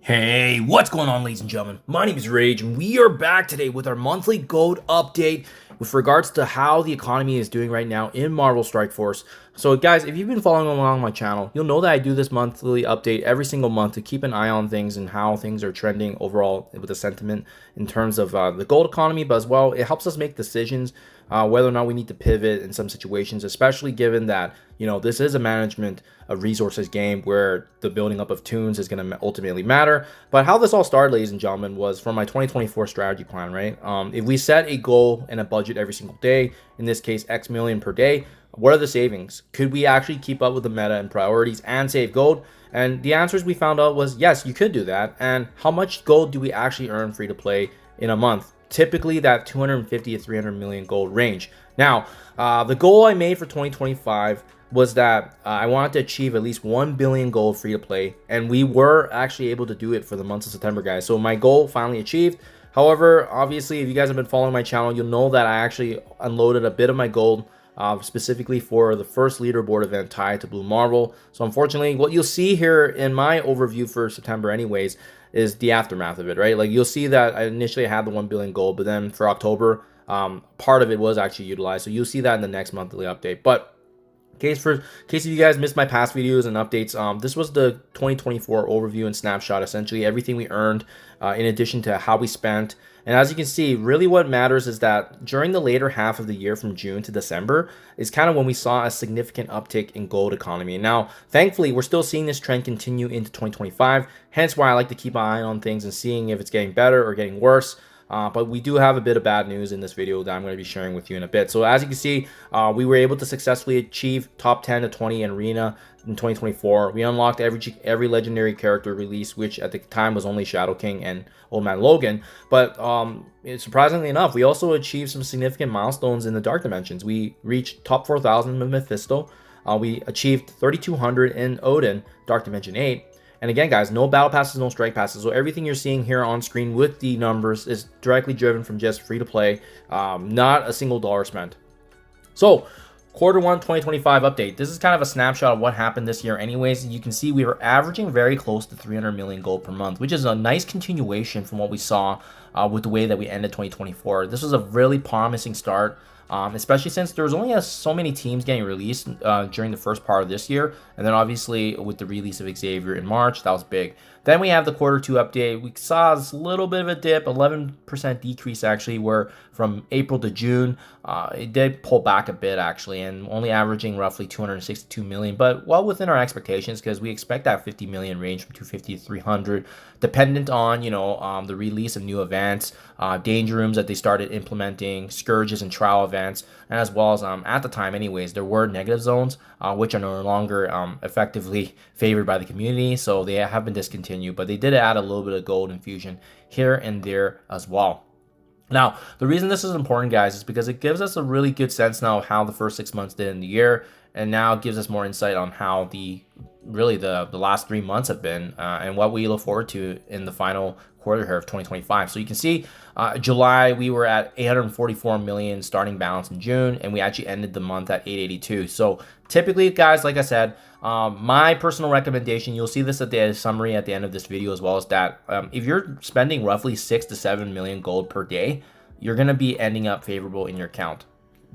Hey, what's going on, ladies and gentlemen? My name is Rayge, and we are back today with our monthly gold update with regards to how the economy is doing right now in Marvel Strike Force. So guys, if you've been following along my channel, you'll know that I do this monthly update every single month to keep an eye on things and how things are trending overall with the sentiment in terms of the gold economy, but as well, it helps us make decisions whether or not we need to pivot in some situations, especially given that, you know, this is a management of resources game where the building up of tunes is going to ultimately matter. But how this all started, ladies and gentlemen, was from my 2024 strategy plan, right? If we set a goal and a budget every single day, in this case, X million per day, what are the savings? Could we actually keep up with the meta and priorities and save gold? And the answers we found out was yes, you could do that. And how much gold do we actually earn free to play in a month? Typically that 250 to 300 million gold range. Now, the goal I made for 2025 was that I wanted to achieve at least 1 billion gold free to play, and we were actually able to do it for the month of September, guys. So my goal finally achieved. However, obviously, if you guys have been following my channel, you'll know that I actually unloaded a bit of my gold specifically for the first leaderboard event tied to Blue Marvel. So unfortunately, what you'll see here in my overview for September anyways is the aftermath of it, right? Like, you'll see that I initially had the 1 billion gold, but then for October, part of it was actually utilized. So you'll see that in the next monthly update. But in case if you guys missed my past videos and updates, this was the 2024 overview and snapshot, essentially everything we earned in addition to how we spent. And as you can see, really what matters is that during the later half of the year from June to December is kind of when we saw a significant uptick in gold economy. And now, thankfully, we're still seeing this trend continue into 2025, hence why I like to keep an eye on things and seeing if it's getting better or getting worse. But we do have a bit of bad news in this video that I'm going to be sharing with you in a bit. So as you can see, we were able to successfully achieve top 10 to 20 in Arena in 2024. We unlocked every legendary character release, which at the time was only Shadow King and Old Man Logan. But surprisingly enough, we also achieved some significant milestones in the Dark Dimensions. We reached top 4,000 in Mephisto. We achieved 3,200 in Odin, Dark Dimension 8. And again, guys, no battle passes, no strike passes. So everything you're seeing here on screen with the numbers is directly driven from just free to play, not a single dollar spent. So Quarter 1 2025 update. This is kind of a snapshot of what happened this year anyways. You can see we were averaging very close to 300 million gold per month, which is a nice continuation from what we saw with the way that we ended 2024. This was a really promising start. Especially since there was only so many teams getting released during the first part of this year, and then obviously with the release of Xavier in March, that was big. Then we have the Quarter 2 update. We saw this little bit of a dip, 11% decrease actually, where from April to June, it did pull back a bit actually, and only averaging roughly 262 million, but well within our expectations because we expect that 50 million range from 250 to 300, dependent on, you know, the release of new events, danger rooms that they started implementing, scourges and trial events, and as well as at the time anyways, there were negative zones, which are no longer effectively favored by the community, so they have been discontinued, but they did add a little bit of gold infusion here and there as well. Now, the reason this is important, guys, is because it gives us a really good sense now of how the first 6 months did in the year, and now it gives us more insight on how the last 3 months have been and what we look forward to in the final quarter here of 2025. So you can see July we were at 844 million starting balance in June, and we actually ended the month at 882. So typically, guys, like I said, my personal recommendation, you'll see this at the summary at the end of this video as well, is that if you're spending roughly 6 to 7 million gold per day, you're going to be ending up favorable in your account.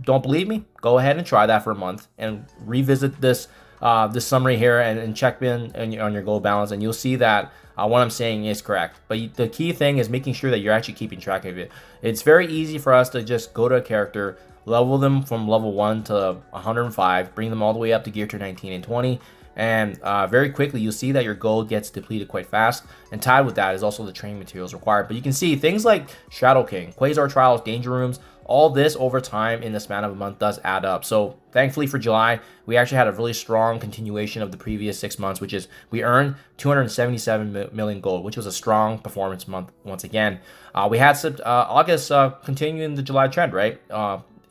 Don't believe me? Go ahead and try that for a month and revisit this summary here and check in on your gold balance, and you'll see that what I'm saying is correct. But the key thing is making sure that you're actually keeping track of it. It's very easy for us to just go to a character, level them from level 1 to 105, bring them all the way up to gear tier 19 and 20, and very quickly you'll see that your gold gets depleted quite fast, and tied with that is also the training materials required. But you can see things like Shadow King, Quasar Trials, Danger Rooms, all this over time in the span of a month does add up. So thankfully for July, we actually had a really strong continuation of the previous 6 months, which is we earned 277 million gold, which was a strong performance month once again. We had August continuing the July trend, right?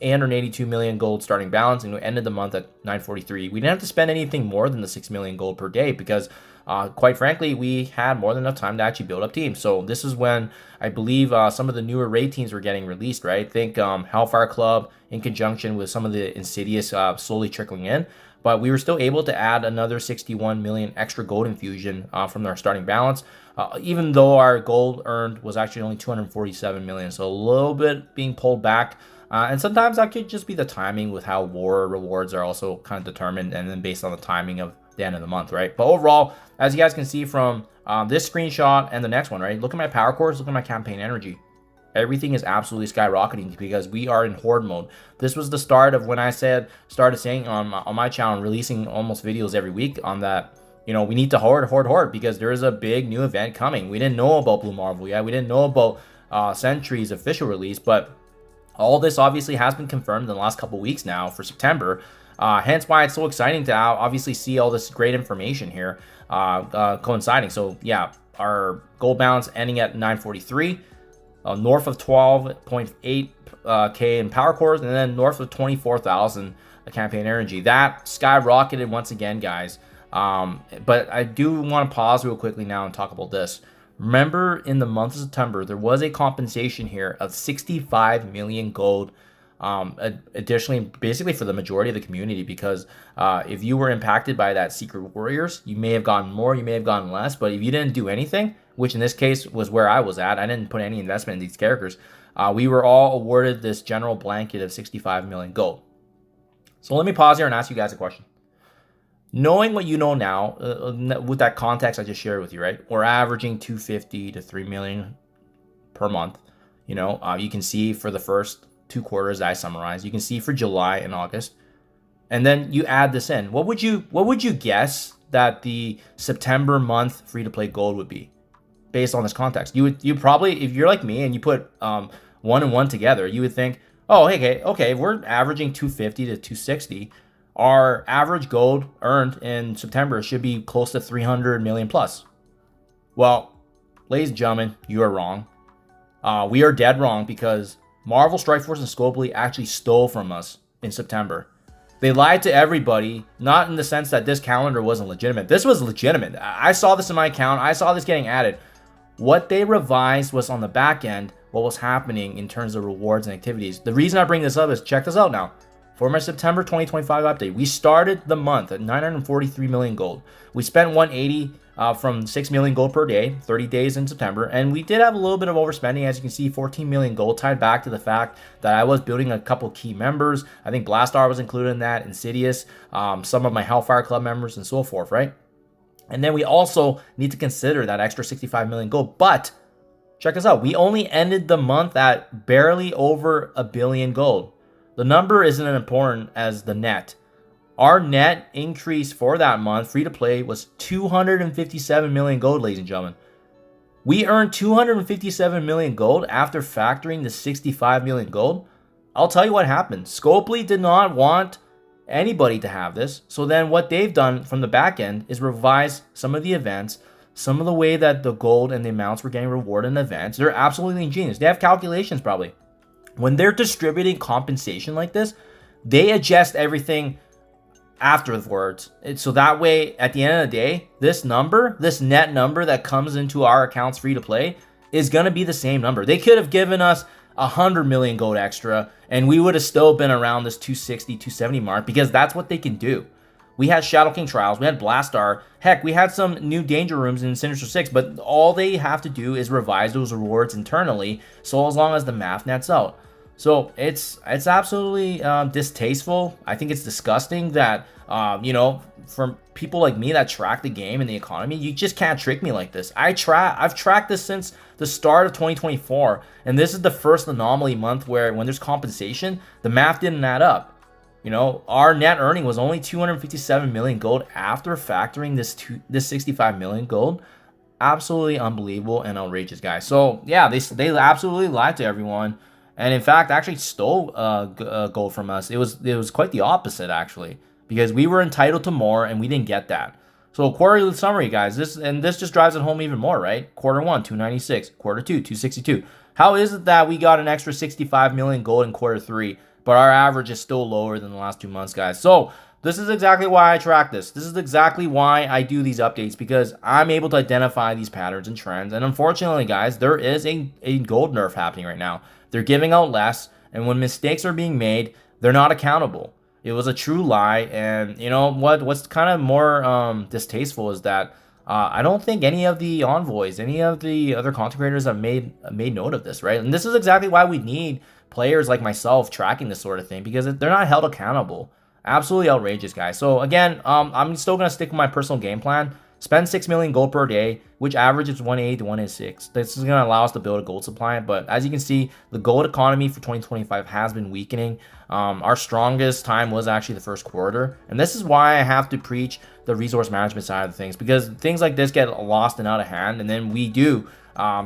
882 million gold starting balance, and we ended the month at 943. We didn't have to spend anything more than the 6 million gold per day because quite frankly, we had more than enough time to actually build up teams. So this is when I believe some of the newer raid teams were getting released, right? Think Hellfire Club in conjunction with some of the Insidious slowly trickling in. but we were still able to add another 61 million extra gold infusion from our starting balance, even though our gold earned was actually only 247 million. So a little bit being pulled back. And sometimes that could just be the timing with how war rewards are also kind of determined, and then based on the timing of the end of the month, right? But overall, as you guys can see from this screenshot and the next one, right? Look at my power cores, look at my campaign energy. Everything is absolutely skyrocketing because we are in horde mode. This was the start of when I started saying on my channel, releasing almost videos every week on that, you know, we need to horde because there is a big new event coming. We didn't know about Blue Marvel yet. We didn't know about Sentry's official release, but all this obviously has been confirmed in the last couple weeks now for September. Hence why it's so exciting to obviously see all this great information here coinciding. So yeah, our gold balance ending at 943, north of 12.8 K in power cores, and then north of 24,000 campaign energy. That skyrocketed once again, guys. But I do want to pause real quickly now and talk about this. Remember, in the month of September, there was a compensation here of 65 million gold. Additionally, basically for the majority of the community, because if you were impacted by that Secret Warriors, you may have gotten more, you may have gotten less, but if you didn't do anything, which in this case was where I was at, I didn't put any investment in these characters, we were all awarded this general blanket of 65 million gold. So let me pause here and ask you guys a question. Knowing what you know now, with that context I just shared with you, right? We're averaging 250 to 3 million per month. You know, you can see for the first 2 quarters that I summarized. You can see for July and August, and then you add this in. What would you guess that the September month free-to-play gold would be, based on this context? You probably, if you're like me and you put 1 and 1 together, you would think, oh, hey, okay, if we're averaging 250 to 260. Our average gold earned in September should be close to 300 million plus. Well, ladies and gentlemen, you are wrong. We are dead wrong, because Marvel Strike Force and Scopely actually stole from us in September. They lied to everybody, not in the sense that this calendar wasn't legitimate. This was legitimate. I saw this in my account. I saw this getting added. What they revised was on the back end, what was happening in terms of rewards and activities. The reason I bring this up is, check this out now. For my September 2025 update, we started the month at 943 million gold. We spent 180 from 6 million gold per day, 30 days in September, and we did have a little bit of overspending. As you can see, 14 million gold, tied back to the fact that I was building a couple key members. I think Blastar was included in that, Insidious, some of my Hellfire Club members, and so forth, right? And then we also need to consider that extra 65 million gold. But check this out, we only ended the month at barely over 1 billion gold. The number isn't as important as the net. Our net increase for that month, free to play, was 257 million gold, ladies and gentlemen. We earned 257 million gold after factoring the 65 million gold. I'll tell you what happened. Scopely did not want anybody to have this. So then what they've done from the back end is revise some of the events, some of the way that the gold and the amounts were getting rewarded in events. They're absolutely ingenious. They have calculations probably. When they're distributing compensation like this, they adjust everything afterwards. So that way, at the end of the day, this number, this net number that comes into our accounts free to play, is going to be the same number. They could have given us 100 million gold extra, and we would have still been around this 260, 270 mark, because that's what they can do. We had Shadow King Trials, we had Blastar, heck, we had some new Danger Rooms in Sinister 6, but all they have to do is revise those rewards internally, so as long as the math nets out. So it's absolutely distasteful. I think it's disgusting that, you know, for people like me that track the game and the economy, you just can't trick me like this. I've tracked this since the start of 2024, and this is the first anomaly month where when there's compensation, the math didn't add up. You know, our net earning was only 257 million gold after factoring this 65 million gold. Absolutely unbelievable and outrageous, guys. So yeah, they absolutely lied to everyone. And in fact, actually stole gold from us. It was quite the opposite, actually, because we were entitled to more and we didn't get that. So quarterly summary, guys, this just drives it home even more, right? Quarter 1, 296. Quarter 2, 262. How is it that we got an extra 65 million gold in quarter 3, but our average is still lower than the last 2 months, guys? So this is exactly why I track this. This is exactly why I do these updates, because I'm able to identify these patterns and trends. And unfortunately, guys, there is a gold nerf happening right now. They're giving out less, and when mistakes are being made, they're not accountable. It was a true lie. And you know what's kind of more distasteful is that I don't think any of the envoys, any of the other content creators have made note of this, right? And this is exactly why we need players like myself tracking this sort of thing, because they're not held accountable. Absolutely outrageous, guys. So again, I'm still gonna stick with my personal game plan. Spend 6 million gold per day, which averages 180 to 186. This is going to allow us to build a gold supply. But as you can see, the gold economy for 2025 has been weakening. Our strongest time was actually the first quarter. And this is why I have to preach the resource management side of things, because things like this get lost and out of hand. And then we do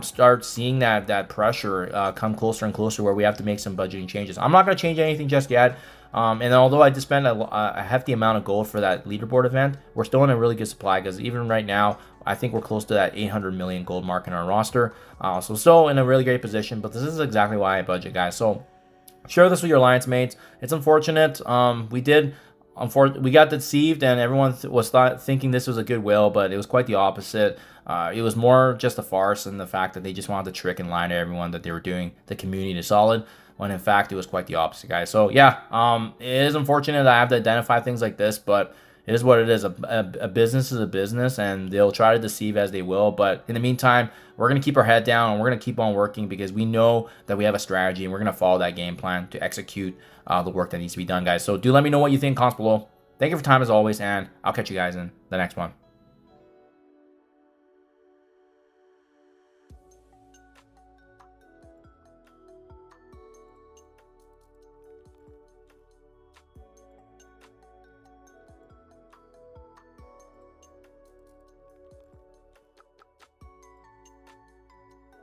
start seeing that pressure come closer and closer, where we have to make some budgeting changes. I'm not going to change anything just yet. And although I just spent a hefty amount of gold for that leaderboard event, we're still in a really good supply, because even right now, I think we're close to that 800 million gold mark in our roster. So still in a really great position, but this is exactly why I budget, guys. So share this with your alliance mates. It's unfortunate. We got deceived, and everyone was thinking this was a goodwill, but it was quite the opposite. It was more just a farce, and the fact that they just wanted to trick and lie to everyone that they were doing the community to solid, when in fact it was quite the opposite, guys. So yeah, it is unfortunate that I have to identify things like this, but it is what it is. A business is a business, and they'll try to deceive as they will. But in the meantime, we're going to keep our head down, and we're going to keep on working, because we know that we have a strategy, and we're going to follow that game plan to execute the work that needs to be done, guys. So do let me know what you think, comments below. Thank you for your time as always, and I'll catch you guys in the next one.